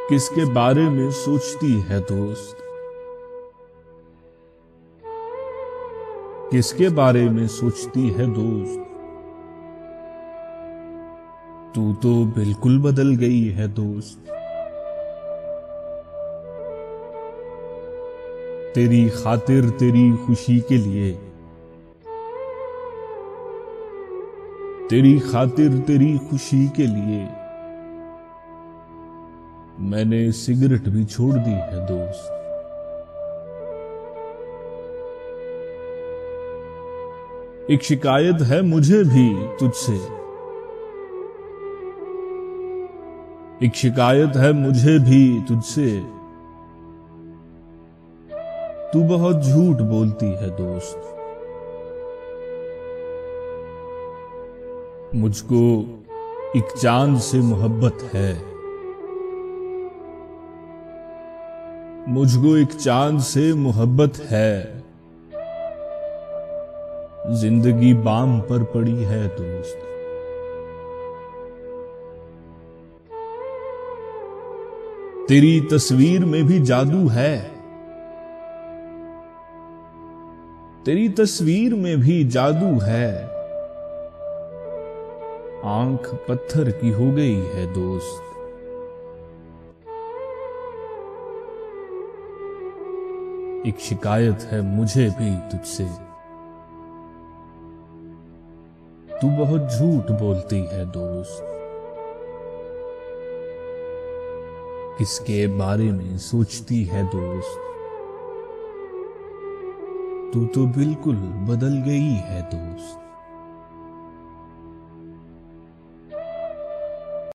किसके बारे में सोचती है दोस्त? किसके बारे में सोचती है दोस्त? तू तो बिल्कुल बदल गई है दोस्त। तेरी खातिर तेरी खुशी के लिए, तेरी खातिर तेरी खुशी के लिए मैंने सिगरेट भी छोड़ दी है दोस्त। एक शिकायत है मुझे भी तुझसे, एक शिकायत है मुझे भी तुझसे। तू बहुत झूठ बोलती है दोस्त। मुझको एक चांद से मोहब्बत है, मुझको एक चांद से मोहब्बत है। जिंदगी बाम पर पड़ी है दोस्त। तेरी तस्वीर में भी जादू है, तेरी तस्वीर में भी जादू है। आंख पत्थर की हो गई है दोस्त। एक शिकायत है मुझे भी तुझसे, तू बहुत झूठ बोलती है दोस्त। किसके बारे में सोचती है दोस्त? तू तो बिल्कुल बदल गई है दोस्त।